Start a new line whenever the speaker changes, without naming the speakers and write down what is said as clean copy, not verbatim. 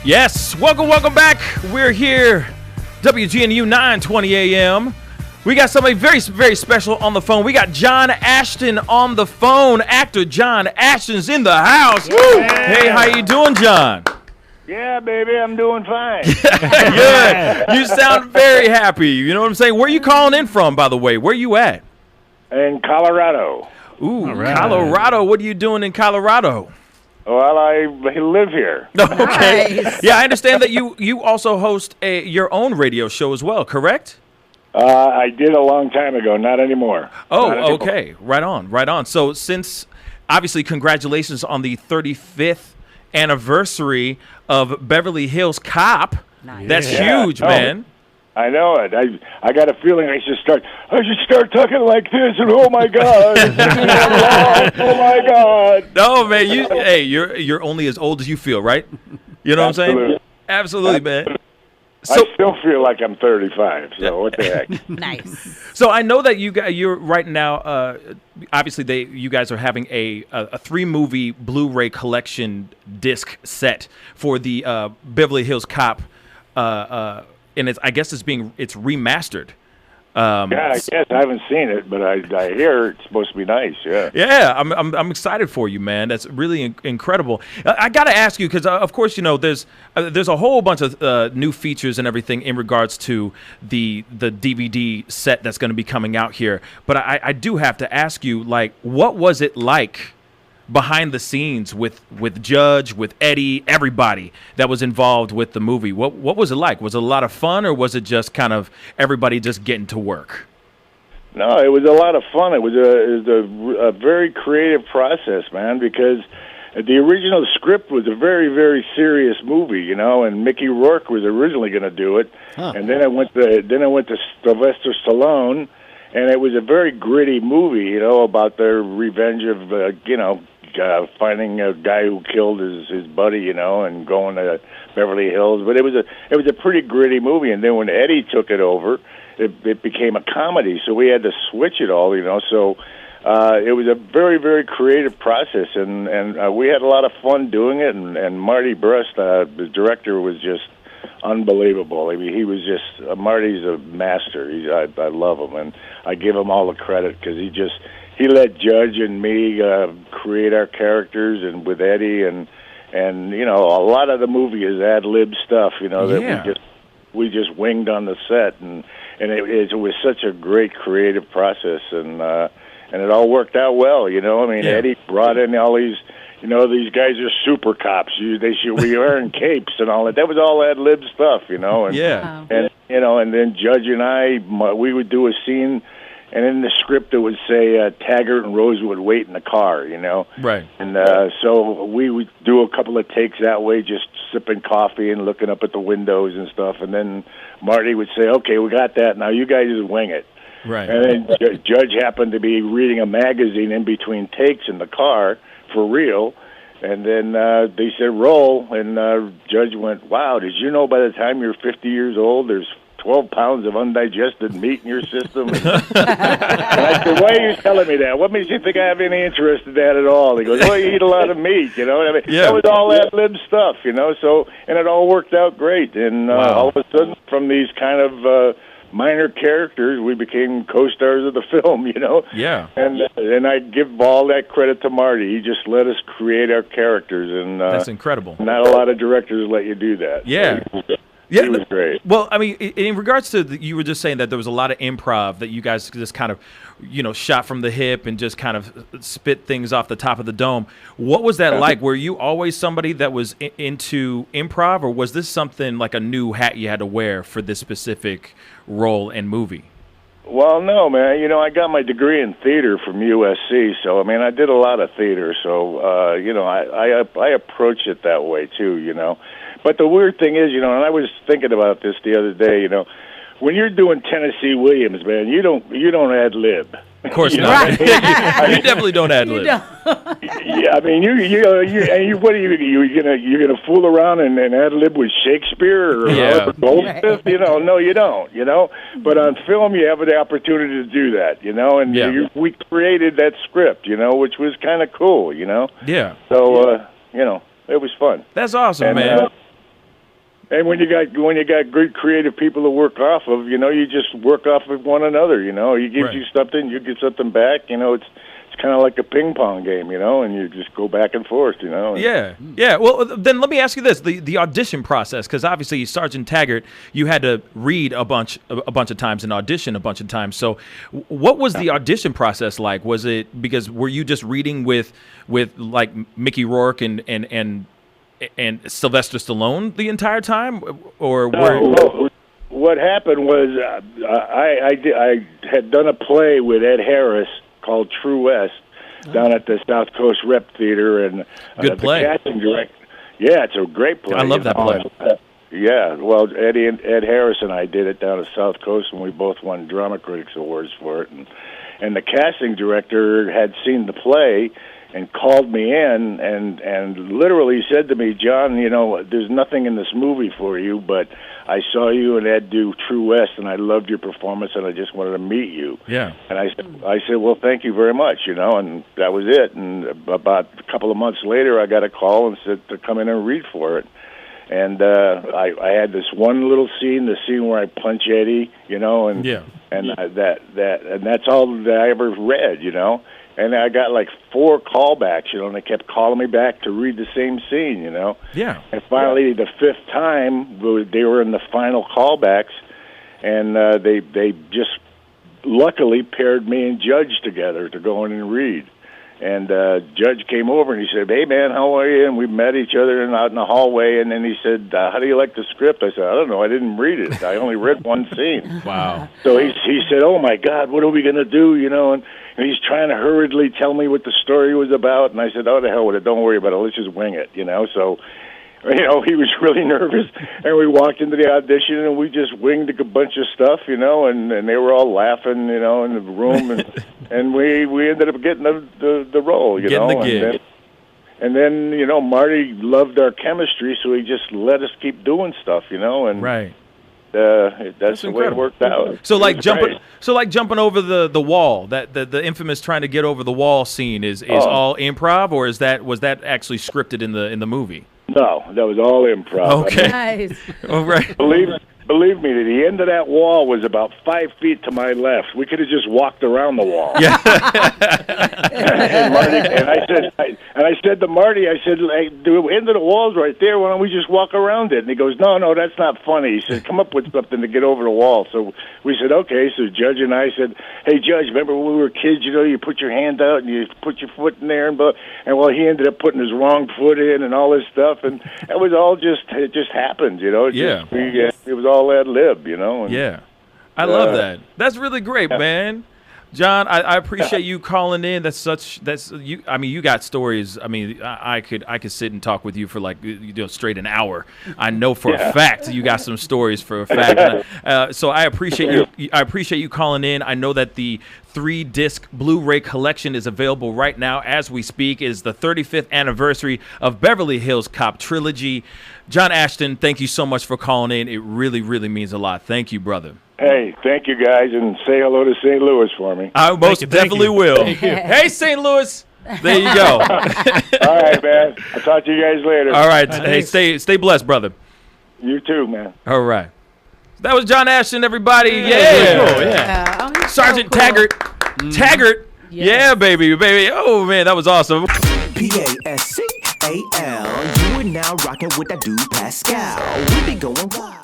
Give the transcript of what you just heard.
Yes, welcome back. We're here, WGNU 920 AM. We got somebody very, very special on the phone. We got John Ashton on the phone. Actor John Ashton's in the house. Yeah. Hey, how you doing, John?
Yeah, baby, I'm doing fine.
Good. You sound very happy. You know what I'm saying? Where you calling in from, by the way? Where you at?
In Colorado.
Ooh, right. Colorado. What are you doing in Colorado?
Well, I live here.
Okay.
Nice.
Yeah, I understand that you also host your own radio show as well, correct?
I did a long time ago, not anymore.
Oh, okay. Right on. So since, obviously, congratulations on the 35th anniversary of Beverly Hills Cop.
Nice.
That's huge, man.
I know it. I got a feeling I should start talking like this, and oh my God, oh my God.
No, man, you're only as old as you feel, right? You know what I'm saying? Absolutely, man. So,
I still feel like I'm 35. So what the heck?
Nice.
So I know that you're right now. Obviously, you guys are having a 3-movie Blu-ray collection disc set for the Beverly Hills Cop, and I guess it's remastered.
Yeah, I guess I haven't seen it, but I hear it's supposed to be nice. Yeah.
Yeah, I'm excited for you, man. That's really incredible. I got to ask you because, of course, you know there's a whole bunch of new features and everything in regards to the DVD set that's going to be coming out here. But I do have to ask you, like, what was it like behind the scenes with Judge, with Eddie, everybody that was involved with the movie? What was it like? Was it a lot of fun, or was it just kind of everybody just getting to work?
No, it was a lot of fun. It was a very creative process, man, because the original script was a very, very serious movie, you know, and Mickey Rourke was originally going to do it. Huh. And then I went to Sylvester Stallone, and it was a very gritty movie, you know, about their revenge of, finding a guy who killed his buddy, you know, and going to Beverly Hills. But it was a pretty gritty movie. And then when Eddie took it over, it became a comedy. So we had to switch it all, you know. So it was a very, very creative process, and we had a lot of fun doing it. And Marty Brust, the director, was just unbelievable. I mean, he was just Marty's a master. I love him, and I give him all the credit because he let Judge and me create our characters, and with Eddie, and you know, a lot of the movie is ad-lib stuff, you know, that we just winged on the set, and it was such a great creative process, and it all worked out well, you know. I mean, Eddie brought in all these, you know, these guys are super cops. They should be wearing capes and all that. That was all ad-lib stuff, you know. And, and you know, and then Judge and we would do a scene. And in the script, it would say Taggart and Rose would wait in the car, you know.
Right.
And so we would do a couple of takes that way, just sipping coffee and looking up at the windows and stuff. And then Marty would say, "Okay, we got that. Now you guys just wing it."
Right.
And then Judge happened to be reading a magazine in between takes in the car for real. And then they said, "Roll." And Judge went, "Wow, did you know by the time you're 50 years old, there's 12 pounds of undigested meat in your system?" And I said, "Why are you telling me that? What makes you think I have any interest in that at all?" He goes, "Well, you eat a lot of meat, you know." I mean, that was all ad-lib stuff, you know. So, and it all worked out great. And all of a sudden, from these kind of minor characters, we became co-stars of the film, you know.
Yeah.
And I give all that credit to Marty. He just let us create our characters, and
that's incredible.
Not a lot of directors let you do that.
Yeah.
So it was great.
Well, I mean, in regards to you were just saying that there was a lot of improv that you guys just kind of, you know, shot from the hip and just kind of spit things off the top of the dome. What was that like? Were you always somebody that was into improv, or was this something like a new hat you had to wear for this specific role and movie?
Well, no, man. You know, I got my degree in theater from USC, so I mean, I did a lot of theater. So you know, I approach it that way too. You know. But the weird thing is, you know, and I was thinking about this the other day, you know, when you're doing Tennessee Williams, man, you don't ad lib.
Of course not. You definitely don't ad lib.
Yeah, I mean, what are you're gonna fool around and ad lib with Shakespeare or Goldsmith? You know, no, you don't. You know, but on film, you have the opportunity to do that. You know, and we created that script, you know, which was kind of cool. You know.
Yeah.
So you know, it was fun.
That's awesome, man.
And when you got good creative people to work off of, you just work off of one another. He gives you something, you get something back. It's kind of like a ping pong game, and you just go back and forth.
Yeah. Well, then let me ask you this: the audition process, because obviously Sergeant Taggart, you had to read a bunch of times and audition a bunch of times. So, what was the audition process like? Was it because were you just reading with like Mickey Rourke and Sylvester Stallone the entire time, or
what happened was I had done a play with Ed Harris called True West down at the South Coast Rep Theater, and
good play.
The casting director, it's a great play.
I love that play.
Yeah, well, Ed Harris and I did it down at South Coast, and we both won Drama Critics Awards for it. And the casting director had seen the play and called me in and literally said to me, John, there's nothing in this movie for you, but I saw you and Ed do True West, and I loved your performance, and I just wanted to meet you.
Yeah.
And I said, well, thank you very much, and that was it. And about a couple of months later, I got a call and said to come in and read for it. And I had this one little scene, the scene where I punch Eddie, and that's all that I ever read, And I got like 4 callbacks, and they kept calling me back to read the same scene,
Yeah.
And finally, the 5th time, they were in the final callbacks, and they just luckily paired me and Judge together to go in and read. And Judge came over and he said, "Hey man, how are you?" And we met each other out in the hallway. And then he said, "How do you like the script?" I said, "I don't know. I didn't read it. I only read one scene."
Wow. So
he said, "Oh my God, what are we gonna do?" And he's trying to hurriedly tell me what the story was about. And I said, "Oh, the hell with it. Don't worry about it. Let's just wing it." So. He was really nervous, and we walked into the audition, and we just winged a bunch of stuff, and they were all laughing, in the room, and we ended up getting the role,
Getting the gig.
And then, Marty loved our chemistry, so he just let us keep doing stuff, and
right.
That's the way it worked out.
So like jumping over the wall, that the infamous trying to get over the wall scene is all improv, or was that actually scripted in the movie?
No, that was all improv.
Okay.
Nice.
All right.
Believe me, the end of that wall was about 5 feet to my left. We could have just walked around the wall.
Yeah.
and I said to Marty, "Hey, the end of the wall's right there. Why don't we just walk around it?" And he goes, "No, that's not funny." He said, "Come up with something to get over the wall." So we said, "Okay." So Judge and I said, "Hey, Judge, remember when we were kids? You put your hand out and you put your foot in there, and he ended up putting his wrong foot in and all this stuff, and it was all just happened, It was all ad lib, And,
yeah, I love that. That's really great, man. John, I appreciate you calling in. You. I mean, you got stories. I mean, I could sit and talk with you for like straight an hour. I know for a fact you got some stories for a fact. So I appreciate you. I appreciate you calling in. I know that the 3-disc Blu-ray collection is available right now as we speak. It is the 35th anniversary of Beverly Hills Cop trilogy. John Ashton, thank you so much for calling in. It really, really means a lot. Thank you, brother.
Hey, thank you guys, and say hello to St. Louis for me.
I most definitely will. Hey, St. Louis. There you go.
All right, man. I'll talk to you guys later.
All right. Hey, stay blessed, brother.
You too, man.
All right. That was John Ashton, everybody. Sergeant
cool.
Taggart. Taggart.
Yes.
Yeah, baby. Oh, man, that was awesome.
Pascal, you are now rocking with that dude Pascal. We be going wild.